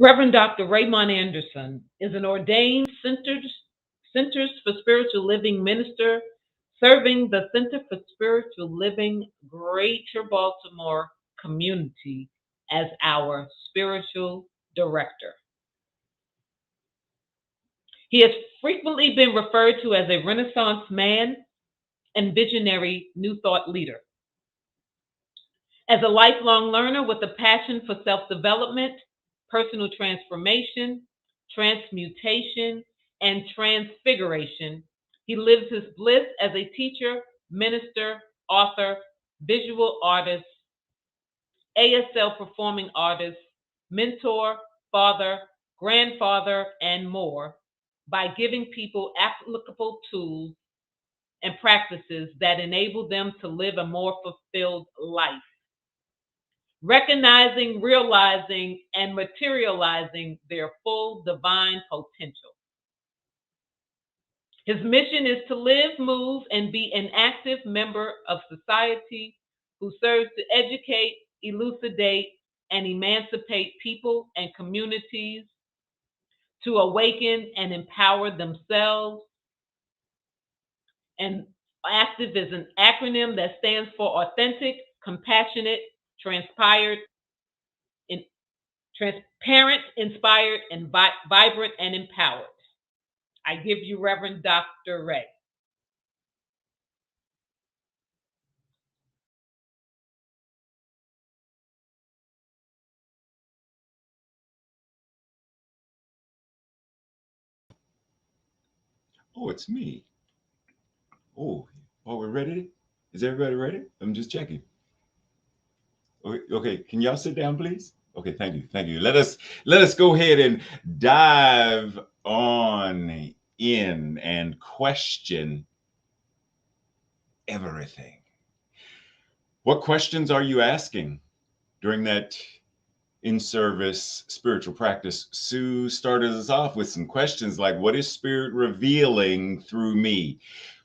Reverend Dr. Raymont Anderson is an ordained Centers for Spiritual Living minister serving the Center for Spiritual Living Greater Baltimore community as our spiritual director. He has frequently been referred to as a Renaissance man and visionary New Thought leader. As a lifelong learner with a passion for self development, personal transformation, transmutation, and transfiguration, he lives his bliss as a teacher, minister, author, visual artist, ASL performing artist, mentor, father, grandfather, and more by giving people applicable tools and practices that enable them to live a more fulfilled life, recognizing, realizing, and materializing their full divine potential. His mission is to live, move, and be an active member of society who serves to educate, elucidate, and emancipate people and communities to awaken and empower themselves. And ACTIVE is an acronym that stands for authentic, compassionate, transpired, in, transparent, inspired, and vibrant and empowered. I give you Reverend Dr. Ray. Oh, it's me. Oh, we're ready? Is everybody ready? I'm just checking. Okay, can y'all sit down, please? Okay, thank you, thank you. Let us go ahead and dive on in and question everything. What questions are you asking during that in-service spiritual practice? Sue started us off with some questions like, what is spirit revealing through me?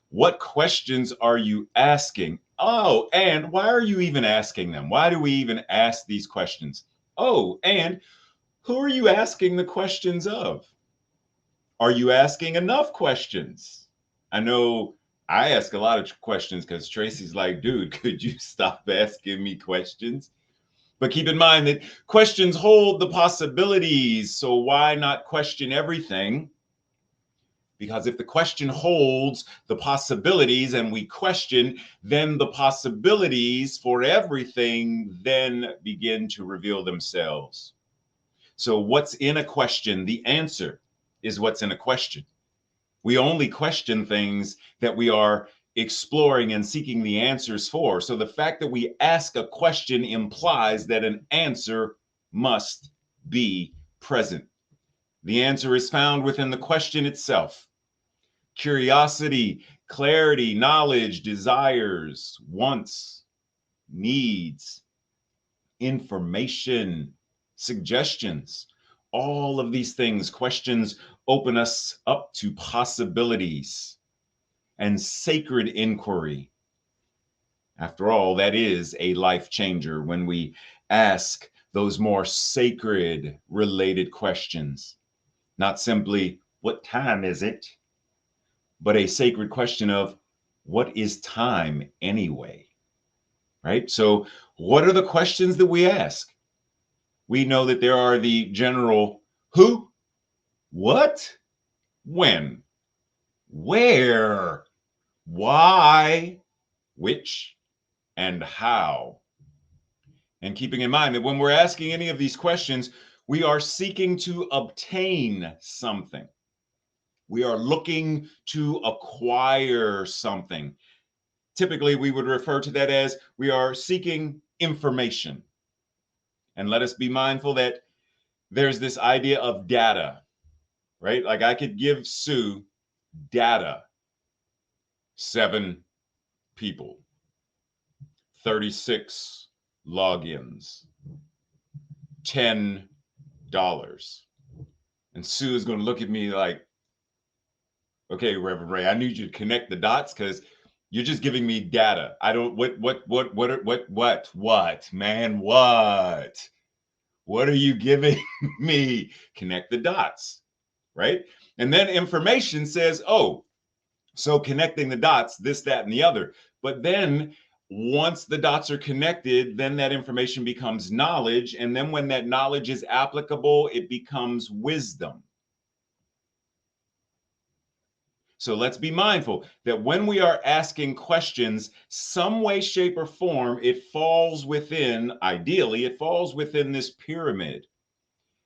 What questions are you asking? Oh, and why are you even asking them? Why do we even ask these questions? Oh, and who are you asking the questions of? Are you asking enough questions? I know I ask a lot of questions because Tracy's like, dude, could you stop asking me questions? But keep in mind that questions hold the possibilities. So why not question everything? Because if the question holds the possibilities and we question, then the possibilities for everything then begin to reveal themselves. So what's in a question? The answer is what's in a question. We only question things that we are exploring and seeking the answers for. So the fact that we ask a question implies that an answer must be present. The answer is found within the question itself. Curiosity, clarity, knowledge, desires, wants, needs, information, suggestions, all of these things, questions open us up to possibilities and sacred inquiry. After all, that is a life changer when we ask those more sacred related questions. Not simply, what time is it? But a sacred question of, what is time anyway? Right? So, what are the questions that we ask? We know that there are the general who, what, when, where, why, which, and how. And keeping in mind that when we're asking any of these questions, we are seeking to obtain something. We are looking to acquire something. Typically, we would refer to that as we are seeking information. And let us be mindful that there's this idea of data, right? Like I could give Sue data, 7 people, 36 logins, $10. And Sue is going to look at me like, okay, Reverend Ray, I need you to connect the dots because you're just giving me data. I don't, man, what? What are you giving me? Connect the dots, right? And then information says, oh, so connecting the dots, this, that, and the other. But then once the dots are connected, then that information becomes knowledge. And then when that knowledge is applicable, it becomes wisdom. So let's be mindful that when we are asking questions, some way, shape, or form, it falls within, ideally, it falls within this pyramid.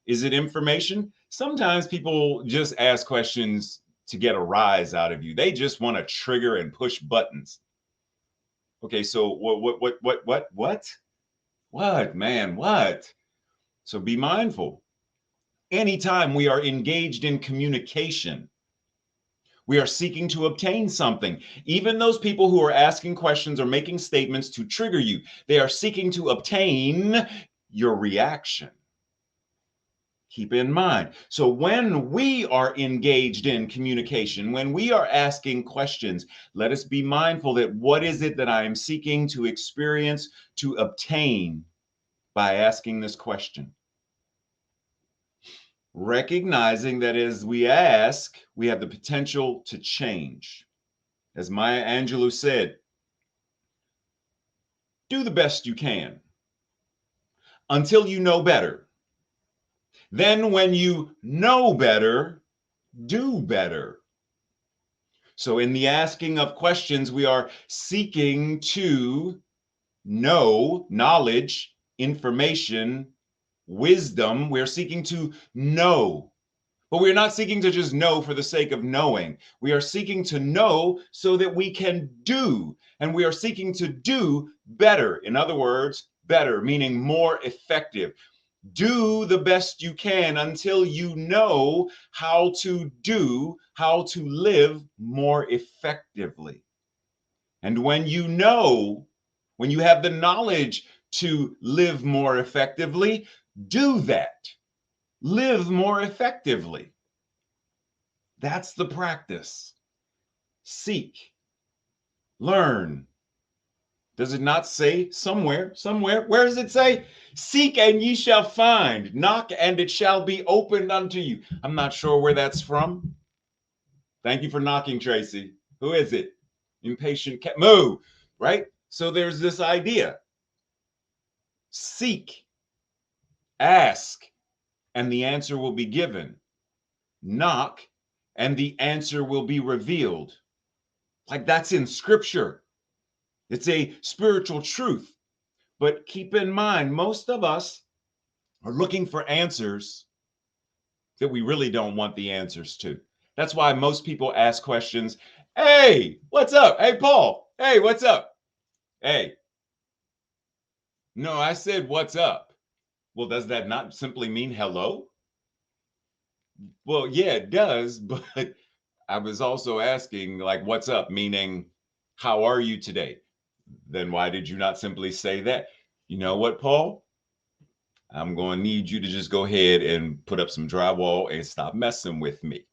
Is it information? Sometimes people just ask questions to get a rise out of you. They just want to trigger and push buttons. Okay, so what, man, what? So be mindful. Anytime we are engaged in communication, we are seeking to obtain something. Even those people who are asking questions or making statements to trigger you, they are seeking to obtain your reaction. Keep in mind. So when we are engaged in communication, when we are asking questions, let us be mindful that what is it that I am seeking to experience, to obtain by asking this question? Recognizing that as we ask, we have the potential to change. As Maya Angelou said, do the best you can until you know better. Then when you know better, do better. So in the asking of questions, we are seeking to know knowledge, information, wisdom. We're seeking to know, but we're not seeking to just know for the sake of knowing. We are seeking to know so that we can do, and we are seeking to do better. In other words, better, meaning more effective. Do the best you can until you know how to do, how to live more effectively. And when you know, when you have the knowledge to live more effectively, do that. Live more effectively. That's the practice. Seek, learn. Does it not say somewhere? Where does it say? Seek and ye shall find. Knock and it shall be opened unto you. I'm not sure where that's from. Thank you for knocking, Tracy. Who is it? Impatient cat. Moo, right? So there's this idea. Seek, ask, and the answer will be given. Knock, and the answer will be revealed. Like that's in scripture. It's a spiritual truth. But keep in mind, most of us are looking for answers that we really don't want the answers to. That's why most people ask questions. Hey, what's up? Hey, Paul. Hey, what's up? Hey. No, I said, what's up? Well, does that not simply mean hello? Well, yeah, it does. But I was also asking, like, what's up? Meaning, how are you today? Then why did you not simply say that? You know what, Paul? I'm going to need you to just go ahead and put up some drywall and stop messing with me.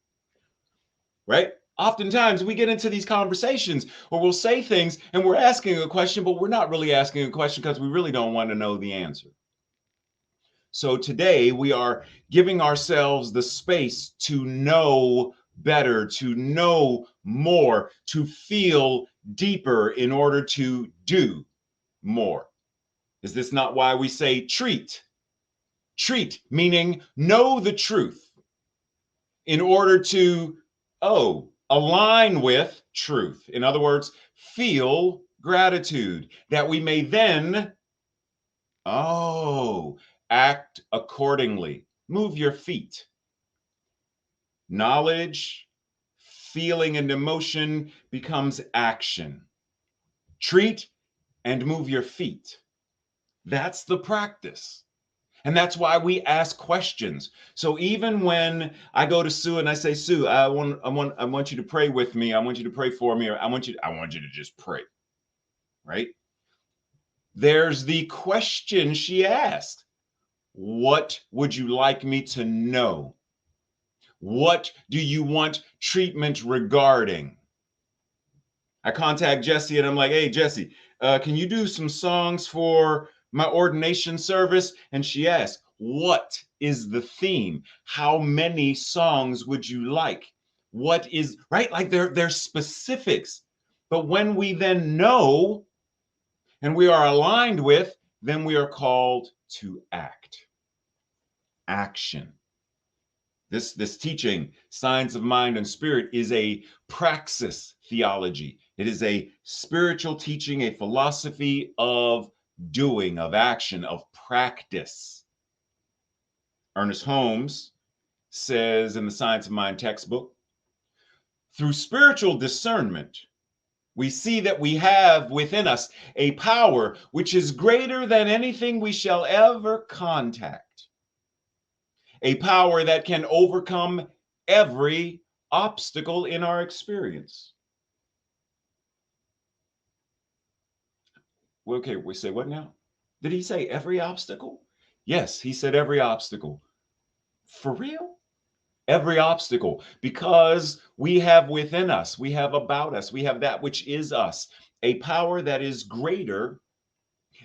Right? Oftentimes we get into these conversations or we'll say things and we're asking a question, but we're not really asking a question because we really don't want to know the answer. So today we are giving ourselves the space to know better, to know more, to feel deeper in order to do more. Is this not why we say treat? Treat, meaning know the truth in order to, align with truth. In other words, feel gratitude that we may then, act accordingly. Move your feet. Knowledge, feeling, and emotion becomes action. Treat and move your feet. That's the practice. And that's why we ask questions. So even when I go to Sue and I say, Sue, I want you to pray with me. I want you to pray for me, or I want you to just pray. Right? There's the question she asked. What would you like me to know? What do you want treatment regarding? I contact Jesse and I'm like, hey, Jesse, can you do some songs for my ordination service? And she asked, What is the theme? How many songs would you like? What is, right? Like they're specifics. But when we then know and we are aligned with, then we are called to act. Action. This teaching, Science of Mind and Spirit, is a praxis theology. It is a spiritual teaching, a philosophy of doing, of action, of practice. Ernest Holmes says in the Science of Mind textbook, through spiritual discernment, we see that we have within us a power which is greater than anything we shall ever contact. A power that can overcome every obstacle in our experience. Okay, we say what now? Did he say every obstacle? Yes, he said every obstacle. For real? Every obstacle, because we have within us, we have about us, we have that which is us, a power that is greater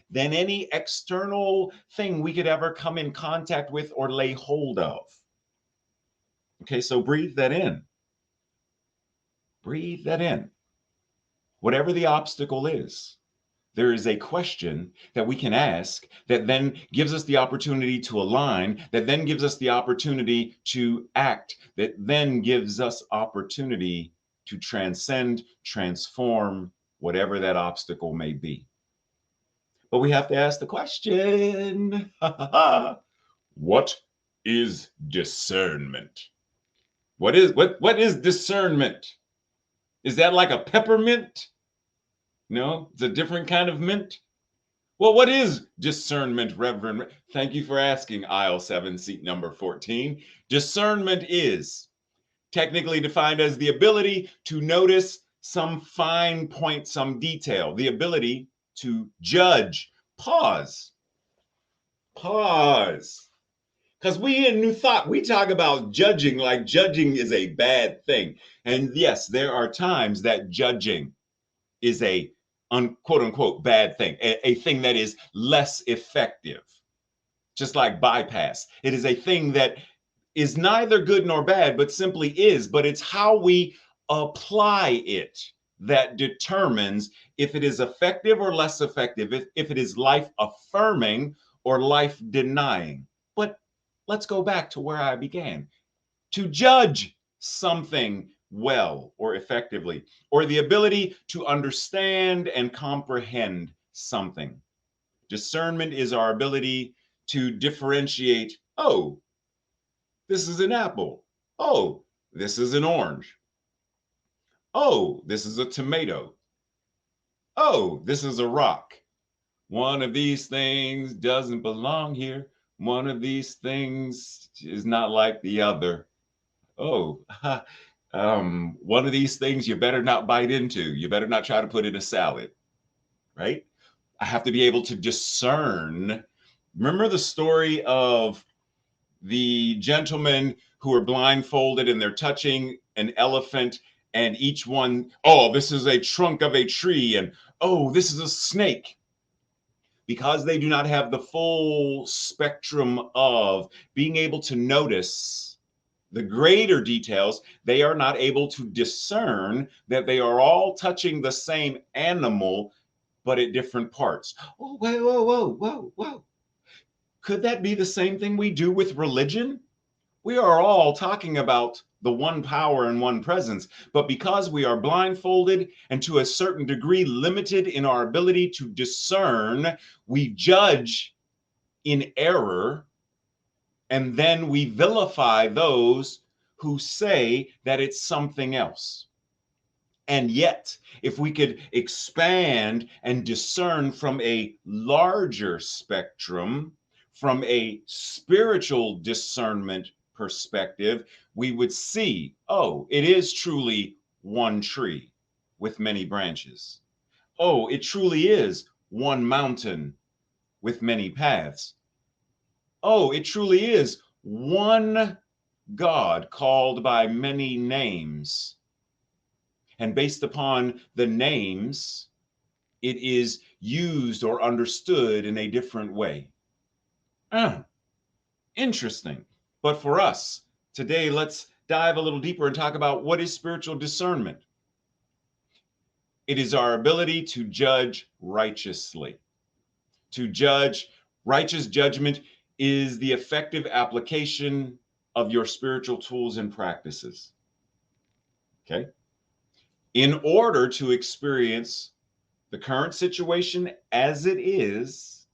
than any external thing we could ever come in contact with or lay hold of. Okay, so breathe that in. Breathe that in. Whatever the obstacle is, there is a question that we can ask that then gives us the opportunity to align, that then gives us the opportunity to act, that then gives us opportunity to transcend, transform whatever that obstacle may be. But we have to ask the question, what is discernment? What is discernment? Is that like a peppermint? No, it's a different kind of mint. Well, what is discernment, Reverend? Thank you for asking, aisle 7, seat number 14. Discernment is technically defined as the ability to notice some fine point, some detail, the ability to judge. Pause. Because we in New Thought, we talk about judging like judging is a bad thing. And yes, there are times that judging is a quote unquote bad thing, a thing that is less effective, just like bypass. It is a thing that is neither good nor bad, but simply is. But it's how we apply it that determines if it is effective or less effective, if it is life affirming or life denying. But let's go back to where I began. To judge something well or effectively, or the ability to understand and comprehend something. Discernment is our ability to differentiate, oh, this is an apple. Oh, this is an orange. Oh, this is a tomato. Oh, this is a rock. One of these things doesn't belong here. One of these things is not like the other. Oh, one of these things you better not bite into. You better not try to put in a salad, right? I have to be able to discern. Remember the story of the gentlemen who are blindfolded and they're touching an elephant, and each one, oh, this is a trunk of a tree, and oh, this is a snake. Because they do not have the full spectrum of being able to notice the greater details, they are not able to discern that they are all touching the same animal, but at different parts. Oh, whoa. Could that be the same thing we do with religion? We are all talking about the one power and one presence, but because we are blindfolded and to a certain degree limited in our ability to discern, we judge in error, and then we vilify those who say that it's something else. And yet, if we could expand and discern from a larger spectrum, from a spiritual discernment perspective, we would see, oh, it is truly one tree with many branches. Oh, it truly is one mountain with many paths. Oh, it truly is one God called by many names. And based upon the names, it is used or understood in a different way. Interesting. But for us, today, let's dive a little deeper and talk about what is spiritual discernment. It is our ability to judge righteously. To judge, righteous judgment is the effective application of your spiritual tools and practices. Okay? In order to experience the current situation as it is,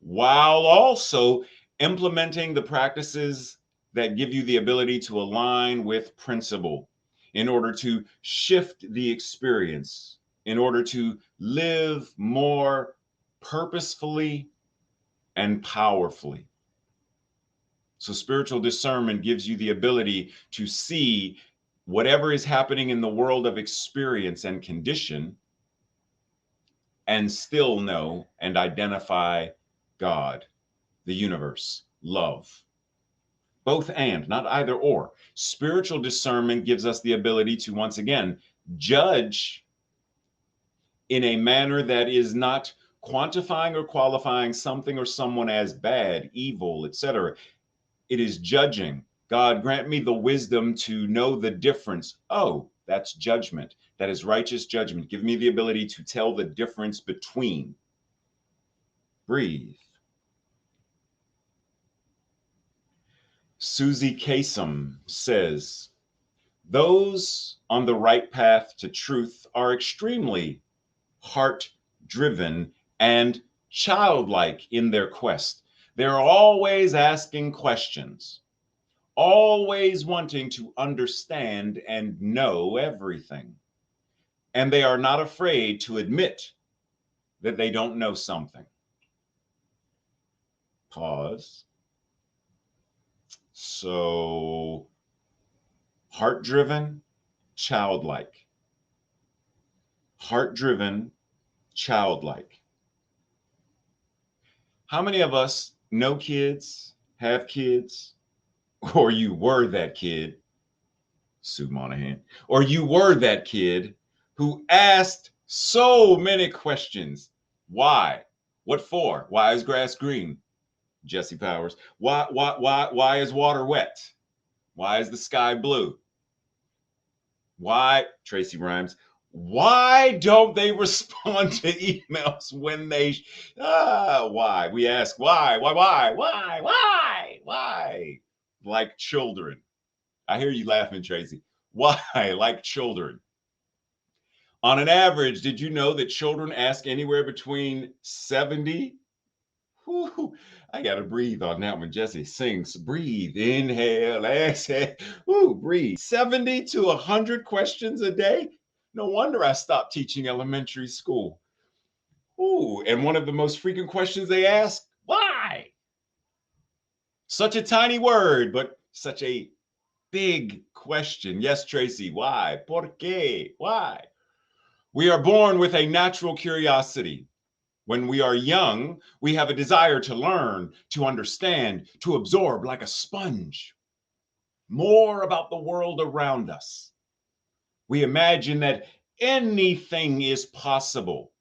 while also implementing the practices that give you the ability to align with principle, in order to shift the experience, in order to live more purposefully and powerfully. So, spiritual discernment gives you the ability to see whatever is happening in the world of experience and condition and still know and identify God, the universe, love. Both and, not either or. Spiritual discernment gives us the ability to, once again, judge in a manner that is not quantifying or qualifying something or someone as bad, evil, etc. It is judging. God, grant me the wisdom to know the difference. Oh, that's judgment. That is righteous judgment. Give me the ability to tell the difference between. Breathe. Susie Kasem says, those on the right path to truth are extremely heart-driven and childlike in their quest. They're always asking questions, always wanting to understand and know everything. And they are not afraid to admit that they don't know something. Pause. So, heart-driven, childlike. Heart-driven, childlike. How many of us know kids, have kids, or you were that kid, Sue Monahan, or you were that kid who asked so many questions? Why? What for? Why is grass green? Jesse Powers. Why is water wet? Why is the sky blue? Why, Tracy Rhymes, why don't they respond to emails when they, why? We ask why? Like children. I hear you laughing, Tracy. Why? Like children. On an average, did you know that children ask anywhere between 70? Whew, I got to breathe on that one. Jesse sings, breathe, inhale, exhale, breathe. 70 to 100 questions a day? No wonder I stopped teaching elementary school. And one of the most frequent questions they ask, why? Such a tiny word, but such a big question. Yes, Tracy, why? ¿Por qué? Why? We are born with a natural curiosity. When we are young, we have a desire to learn, to understand, to absorb like a sponge more about the world around us. We imagine that anything is possible.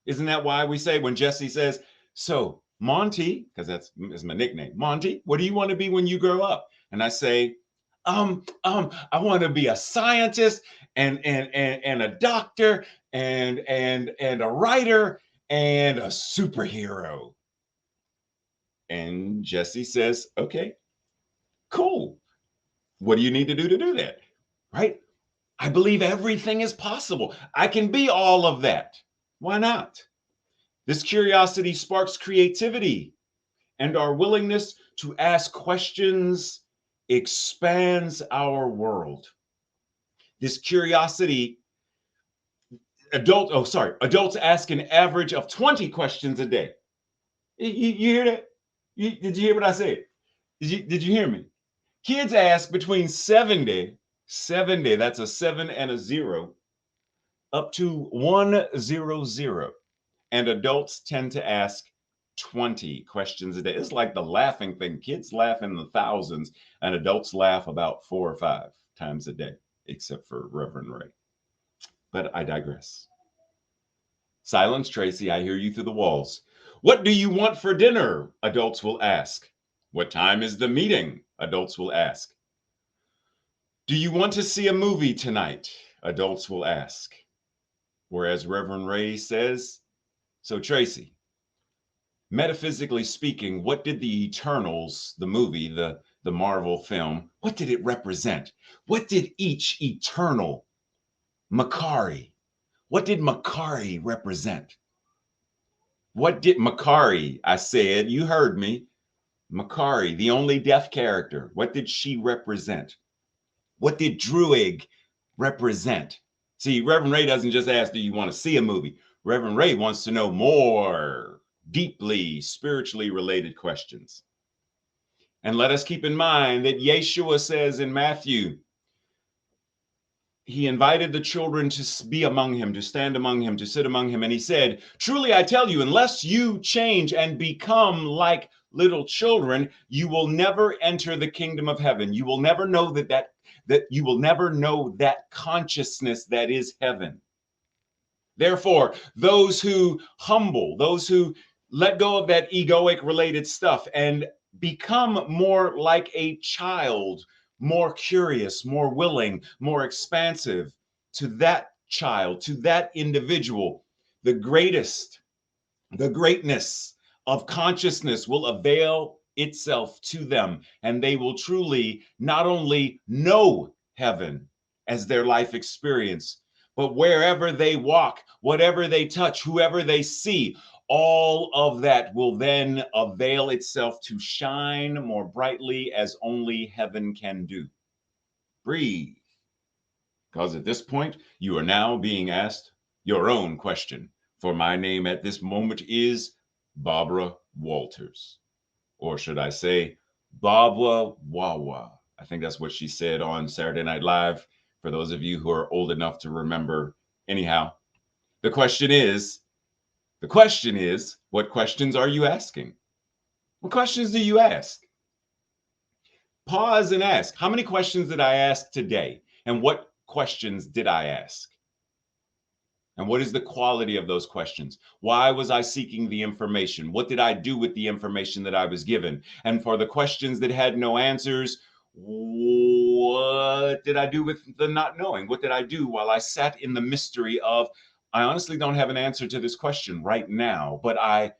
Isn't that why we say when Jesse says, so Monty, because that's my nickname, Monty, what do you want to be when you grow up? And I say, I want to be a scientist and a doctor and a writer and a superhero. And Jesse says, okay, cool. What do you need to do that? Right? I believe everything is possible. I can be all of that. Why not? This curiosity sparks creativity, and our willingness to ask questions expands our world. This curiosity, adults ask an average of 20 questions a day. You hear that? Did you hear what I said? Did you hear me? Kids ask between 70, that's a 7 and a 0, up to 100. And adults tend to ask 20 questions a day. It's like the laughing thing. Kids laugh in the thousands, and adults laugh about 4 or 5 times a day, except for Reverend Ray. But I digress. Silence, Tracy. I hear you through the walls. What do you want for dinner? Adults will ask. What time is the meeting? Adults will ask. Do you want to see a movie tonight? Adults will ask. Whereas Reverend Ray says, so Tracy, metaphysically speaking, what did the Eternals, the movie, the Marvel film, what did it represent? What did each eternal Makari, what did Makari represent? What did Makari, I said, you heard me, Makari, the only deaf character, what did she represent? What did Druig represent? See, Reverend Ray doesn't just ask, do you want to see a movie? Reverend Ray wants to know more deeply spiritually related questions. And let us keep in mind that Yeshua says in Matthew, he invited the children to be among him, to stand among him, to sit among him. And he said, truly, I tell you, unless you change and become like little children, you will never enter the kingdom of heaven. You will never know that you will never know that consciousness that is heaven. Therefore, those who humble, those who let go of that egoic related stuff and become more like a child, more curious, more willing, more expansive to that child, to that individual, the greatness of consciousness will avail itself to them, and they will truly not only know heaven as their life experience, but wherever they walk, whatever they touch, whoever they see, all of that will then avail itself to shine more brightly as only heaven can do. Breathe. Because at this point, you are now being asked your own question. For my name at this moment is Barbara Walters. Or should I say, Barbara Wawa. I think that's what she said on Saturday Night Live, for those of you who are old enough to remember. Anyhow, the question is, what questions are you asking? What questions do you ask? Pause and ask, how many questions did I ask today? And what questions did I ask? And what is the quality of those questions? Why was I seeking the information? What did I do with the information that I was given? And for the questions that had no answers, what did I do with the not knowing? What did I do while I sat in the mystery of, I honestly don't have an answer to this question right now, but I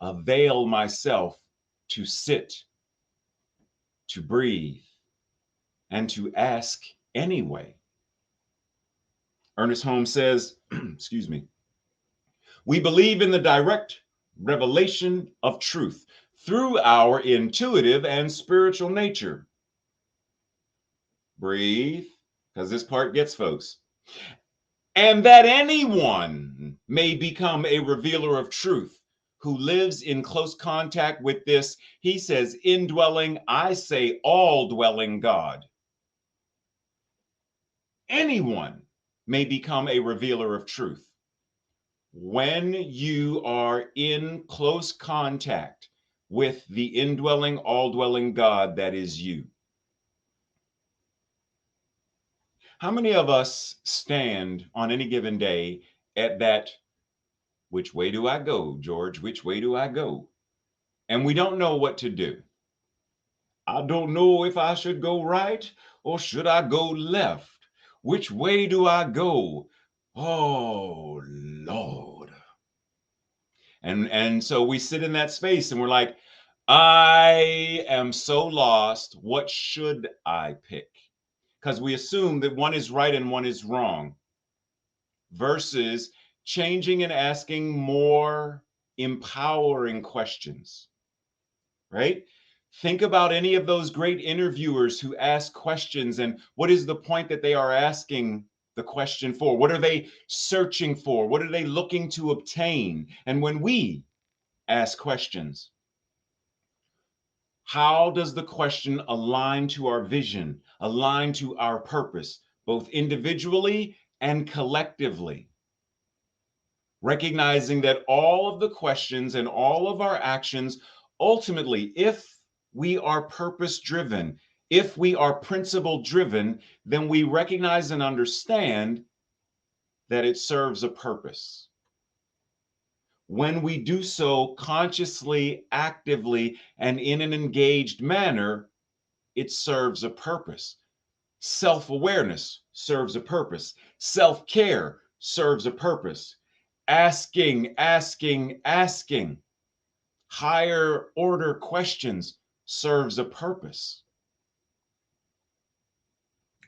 avail myself to sit, to breathe, and to ask anyway. Ernest Holmes says, excuse me, we believe in the direct revelation of truth through our intuitive and spiritual nature. Breathe, because this part gets folks. And that anyone may become a revealer of truth who lives in close contact with this, he says, indwelling, I say all dwelling God. Anyone may become a revealer of truth when you are in close contact with the indwelling, all-dwelling God that is you. How many of us stand on any given day at that, which way do I go, George? Which way do I go? And we don't know what to do. I don't know if I should go right or should I go left. Which way do I go? Oh, Lord. And so we sit in that space and we're like, I am so lost. What should I pick? Because we assume that one is right and one is wrong, versus changing and asking more empowering questions, right? Think about any of those great interviewers who ask questions, and what is the point that they are asking the question for? What are they searching for? What are they looking to obtain? And when we ask questions, how does the question align to our vision, align to our purpose, both individually and collectively? Recognizing that all of the questions and all of our actions, ultimately, if we are purpose driven, if we are principle driven, then we recognize and understand that it serves a purpose. when we do so consciously, actively, and in an engaged manner, it serves a purpose. Self-awareness serves a purpose. Self-care serves a purpose. Asking, asking, asking higher order questions serves a purpose.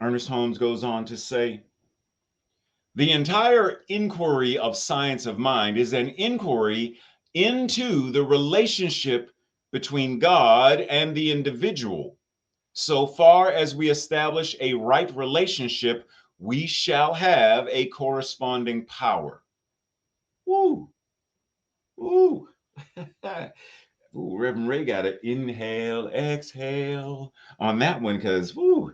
Ernest Holmes goes on to say, the entire inquiry of science of mind is an inquiry into the relationship between God and the individual. So far as we establish a right relationship, we shall have a corresponding power. Woo! Ooh. Ooh, Reverend Ray got to inhale, exhale on that one because, woo,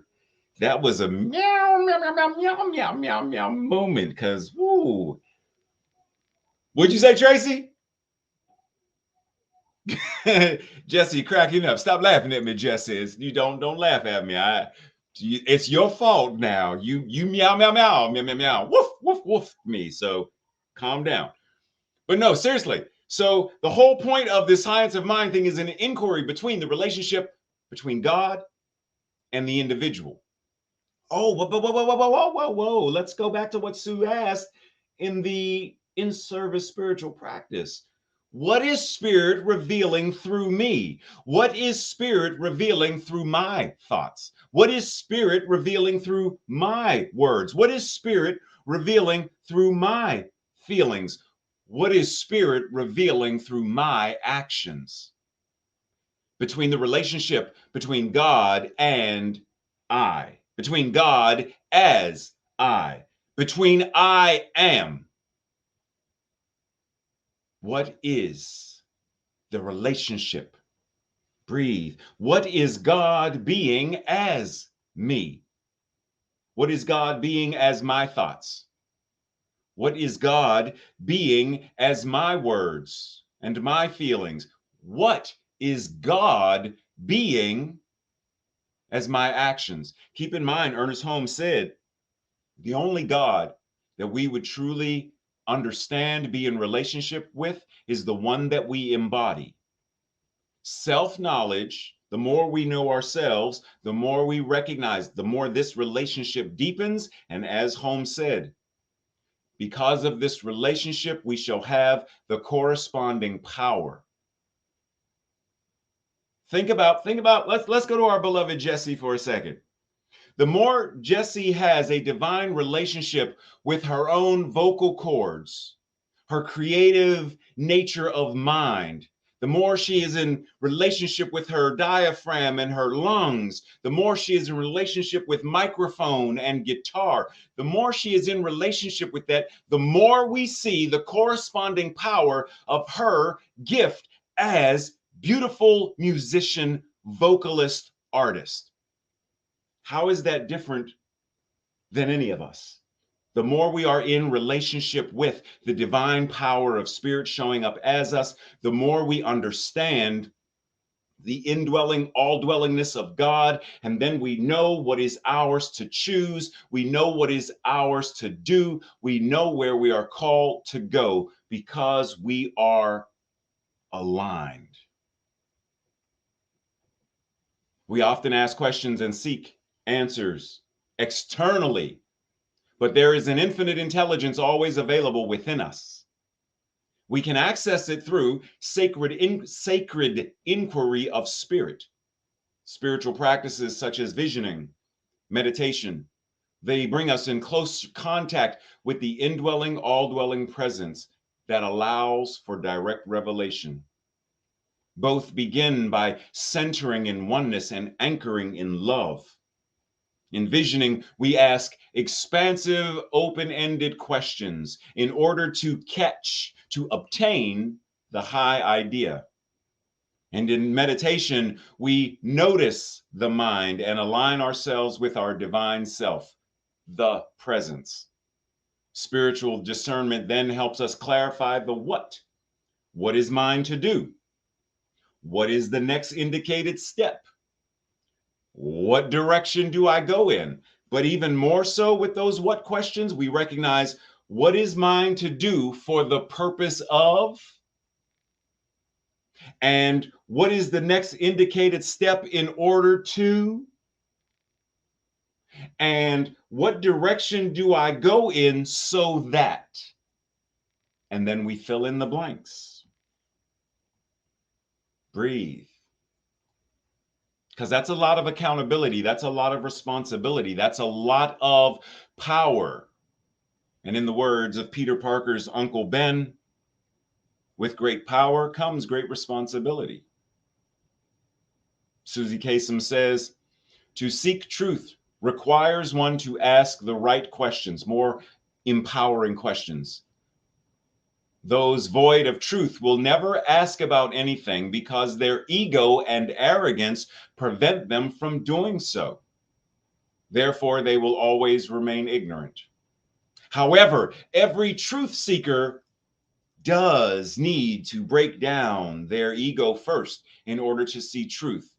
that was a meow, meow, meow, meow, meow, meow, meow, meow moment because, woo. What'd you say, Tracy? Jesse, cracking up. Stop laughing at me, Jesse. You don't laugh at me. It's your fault now. You meow, meow, meow, meow, meow, meow, woof, woof, woof me. So calm down. But no, seriously. So the whole point of this science of mind thing is an inquiry between the relationship between God and the individual. Oh, whoa, whoa, whoa, whoa, whoa, whoa, whoa, whoa. Let's go back to what Sue asked in the in-service spiritual practice. What is spirit revealing through me? What is spirit revealing through my thoughts? What is spirit revealing through my words? What is spirit revealing through my feelings? What is spirit revealing through my actions? Between the relationship between God and I, between God as I, between I am. What is the relationship? Breathe. What is God being as me? What is God being as my thoughts? What is God being as my words and my feelings? What is God being as my actions? Keep in mind, Ernest Holmes said, the only God that we would truly understand, be in relationship with, is the one that we embody. Self-knowledge, the more we know ourselves, the more we recognize, the more this relationship deepens. And as Holmes said, because of this relationship, we shall have the corresponding power. Think about, let's go to our beloved Jessie for a second. The more Jessie has a divine relationship with her own vocal cords, her creative nature of mind, the more she is in relationship with her diaphragm and her lungs, the more she is in relationship with microphone and guitar, the more she is in relationship with that, the more we see the corresponding power of her gift as beautiful musician, vocalist, artist. How is that different than any of us? The more we are in relationship with the divine power of spirit showing up as us, the more we understand the indwelling, all-dwellingness of God, and then we know what is ours to choose. We know what is ours to do. We know where we are called to go because we are aligned. We often ask questions and seek answers externally, but there is an infinite intelligence always available within us. We can access it through sacred inquiry of spirit. Spiritual practices such as visioning, meditation, they bring us in close contact with the indwelling, all-dwelling presence that allows for direct revelation. Both begin by centering in oneness and anchoring in love. In visioning, we ask expansive, open-ended questions in order to catch, to obtain the high idea. And in meditation, we notice the mind and align ourselves with our divine self, the presence. Spiritual discernment then helps us clarify the what. What is mine to do? What is the next indicated step? What direction do I go in? But even more so with those what questions, we recognize what is mine to do for the purpose of? And what is the next indicated step in order to? And what direction do I go in so that? And then we fill in the blanks. Breathe. Because that's a lot of accountability. That's a lot of responsibility. That's a lot of power. And in the words of Peter Parker's Uncle Ben, with great power comes great responsibility. Susie Kasem says, to seek truth requires one to ask the right questions, more empowering questions. Those void of truth will never ask about anything because their ego and arrogance prevent them from doing so. Therefore, they will always remain ignorant. However, every truth seeker does need to break down their ego first in order to see truth.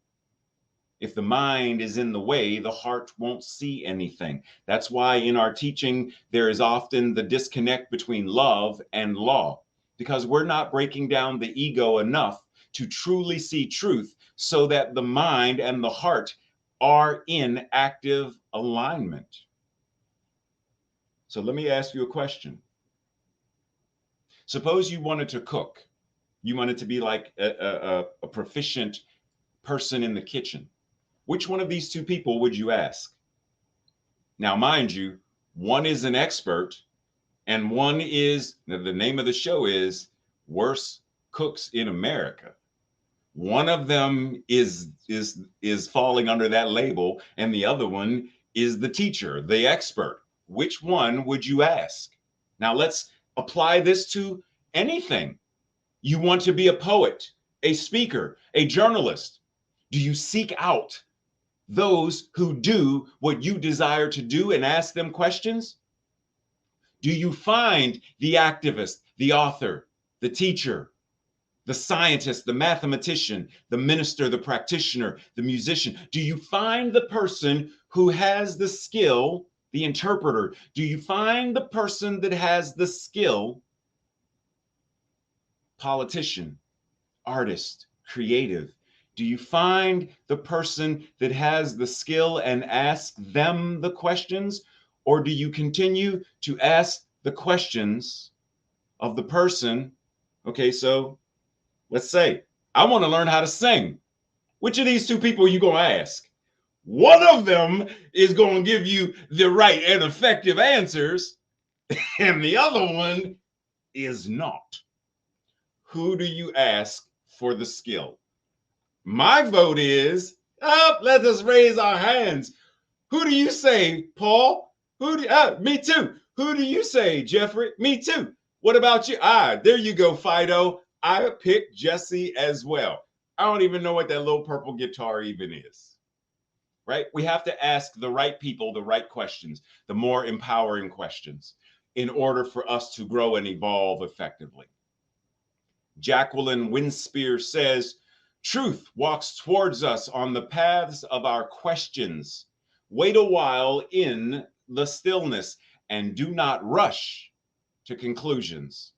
If the mind is in the way, the heart won't see anything. That's why in our teaching, there is often the disconnect between love and law, because we're not breaking down the ego enough to truly see truth so that the mind and the heart are in active alignment. So let me ask you a question. Suppose you wanted to cook. You wanted to be like a proficient person in the kitchen. Which one of these two people would you ask? Now, mind you, one is an expert and one is, the name of the show is Worst Cooks in America. One of them is falling under that label, and the other one is the teacher, the expert. Which one would you ask? Now, let's apply this to anything. You want to be a poet, a speaker, a journalist. Do you seek out those who do what you desire to do and ask them questions? Do you find the activist, the author, the teacher, the scientist, the mathematician, the minister, the practitioner, the musician? Do you find the person who has the skill, the interpreter? Do you find the person that has the skill, politician, artist, creative? Do you find the person that has the skill and ask them the questions? Or do you continue to ask the questions of the person? Okay, so let's say, I want to learn how to sing. Which of these two people are you going to ask? One of them is going to give you the right and effective answers, and the other one is not. Who do you ask for the skill? My vote is, let us raise our hands. Who do you say, Paul? Me too. Who do you say, Jeffrey? Me too. What about you? There you go, Fido. I picked Jesse as well. I don't even know what that little purple guitar even is, right? We have to ask the right people the right questions, the more empowering questions, in order for us to grow and evolve effectively. Jacqueline Winspear says, truth walks towards us on the paths of our questions. Wait a while in the stillness and do not rush to conclusions,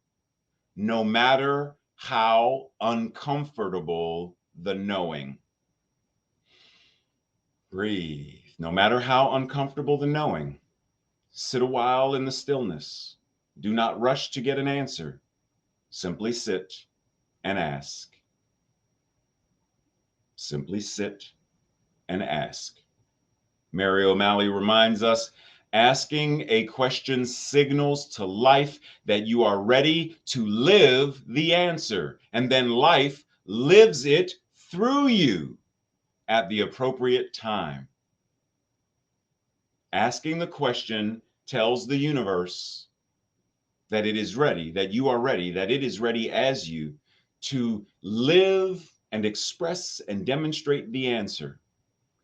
no matter how uncomfortable the knowing. Breathe. No matter how uncomfortable the knowing, sit a while in the stillness. Do not rush to get an answer. Simply sit and ask. Simply sit and ask. Mary O'Malley reminds us, asking a question signals to life that you are ready to live the answer, and then life lives it through you at the appropriate time. Asking the question tells the universe that it is ready, that you are ready, that it is ready as you to live and express and demonstrate the answer.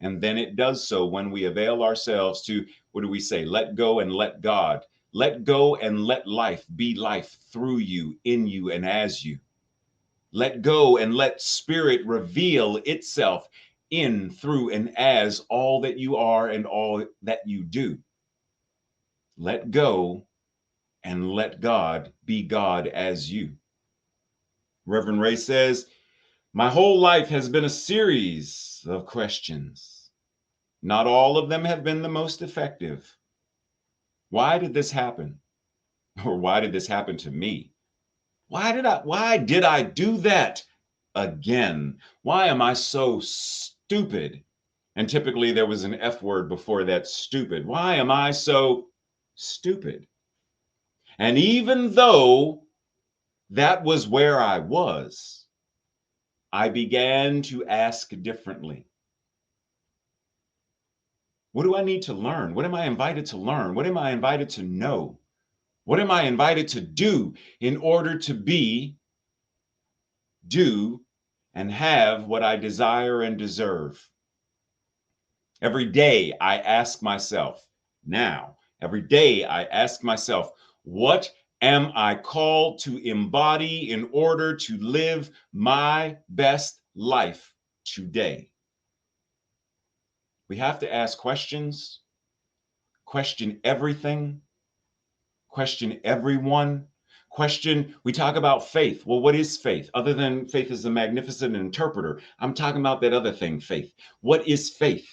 And then it does so when we avail ourselves to, what do we say? Let go and let God. Let go and let life be life through you, in you, and as you. Let go and let spirit reveal itself in, through, and as all that you are and all that you do. Let go and let God be God as you. Reverend Ray says, my whole life has been a series of questions. Not all of them have been the most effective. Why did this happen? Or why did this happen to me? Why did I do that again? Why am I so stupid? And typically there was an F word before that, stupid. Why am I so stupid? And even though that was where I was, I began to ask differently. What do I need to learn? What am I invited to learn? What am I invited to know? What am I invited to do in order to be, do, and have what I desire and deserve? Every day I ask myself, every day I ask myself, what am I called to embody in order to live my best life today? We have to ask questions, question everything, question everyone, we talk about faith. Well, what is faith? Other than faith is a magnificent interpreter, I'm talking about that other thing, faith. What is faith?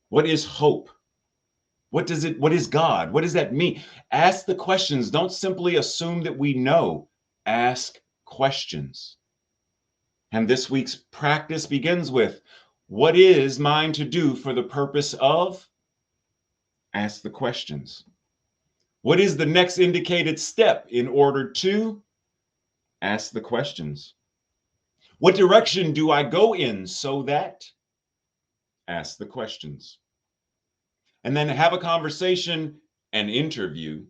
What is hope? What is God? What does that mean? Ask the questions. Don't simply assume that we know. Ask questions. And this week's practice begins with, what is mine to do for the purpose of? Ask the questions. What is the next indicated step in order to? Ask the questions. What direction do I go in so that? Ask the questions. And then have a conversation, an interview,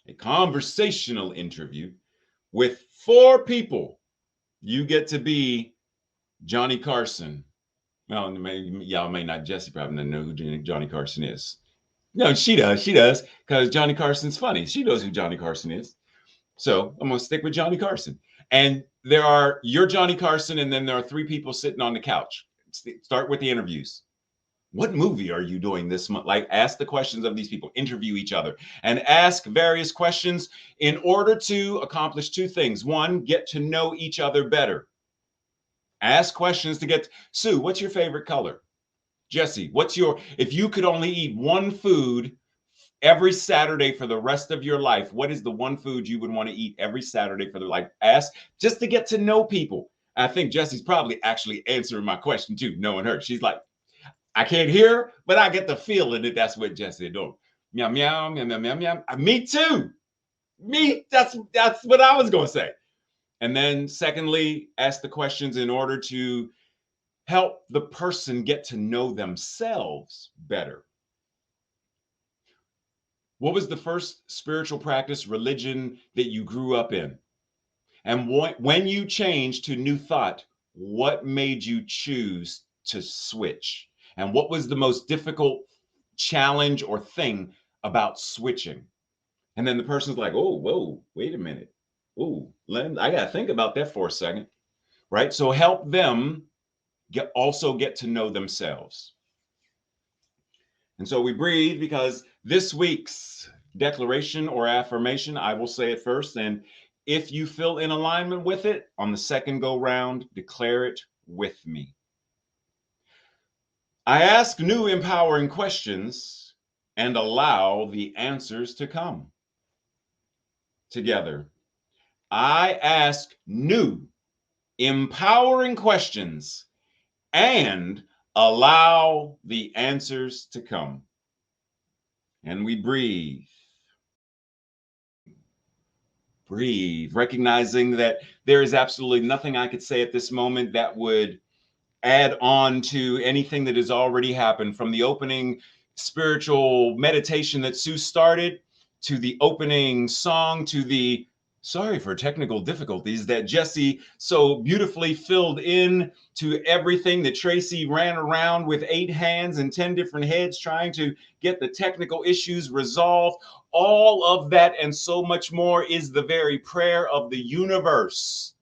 a conversational interview with 4 people. You get to be Johnny Carson. Well, y'all may not, Jesse probably doesn't know who Johnny Carson is. No, she does, because Johnny Carson's funny. She knows who Johnny Carson is. So I'm going to stick with Johnny Carson. And you're Johnny Carson, and then there are 3 people sitting on the couch. Start with the interviews. What movie are you doing this month? Like, ask the questions of these people, interview each other, and ask various questions in order to accomplish 2 things. 1, get to know each other better. Ask questions to get, Sue, what's your favorite color? Jesse, if you could only eat one food every Saturday for the rest of your life, what is the one food you would want to eat every Saturday for the life? Ask just to get to know people. I think Jesse's probably actually answering my question too, knowing her. She's like, I can't hear, but I get the feeling that that's what Jesse doing. Meow, meow, meow, meow, meow, meow. Me too. That's what I was going to say. And then secondly, ask the questions in order to help the person get to know themselves better. What was the first spiritual practice, religion that you grew up in? And when you changed to new thought, what made you choose to switch? And what was the most difficult challenge or thing about switching? And then the person's like, oh, whoa, wait a minute. Oh, I got to think about that for a second. Right? So help them also get to know themselves. And so we breathe, because this week's declaration or affirmation, I will say it first. And if you feel in alignment with it, on the second go round, declare it with me. I ask new empowering questions and allow the answers to come. Together, I ask new empowering questions and allow the answers to come. And we breathe. Breathe, recognizing that there is absolutely nothing I could say at this moment that would add on to anything that has already happened, from the opening spiritual meditation that Sue started, to the opening song, to the sorry for technical difficulties that Jesse so beautifully filled in, to everything that Tracy ran around with 8 hands and 10 different heads trying to get the technical issues resolved. All of that and so much more is the very prayer of the universe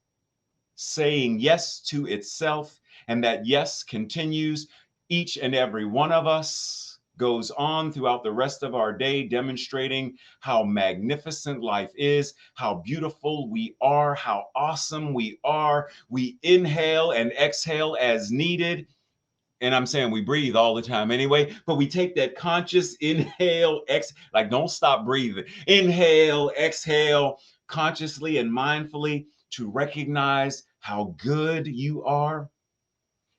saying yes to itself, and that yes continues each and every one of us goes on throughout the rest of our day, demonstrating how magnificent life is, how beautiful we are, how awesome we are. We inhale and exhale as needed. And I'm saying we breathe all the time anyway, but we take that conscious inhale, like don't stop breathing. Inhale, exhale consciously and mindfully to recognize how good you are,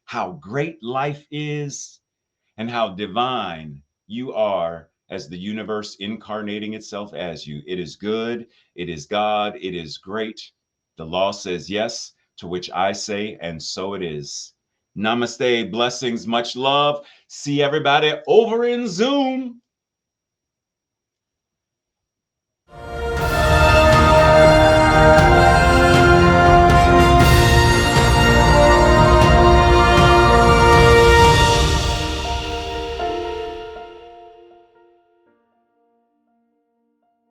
how great life is, and how divine you are as the universe incarnating itself as you. It is good, it is God, it is great. The law says yes, to which I say, and so it is. Namaste, blessings, much love. See everybody over in Zoom.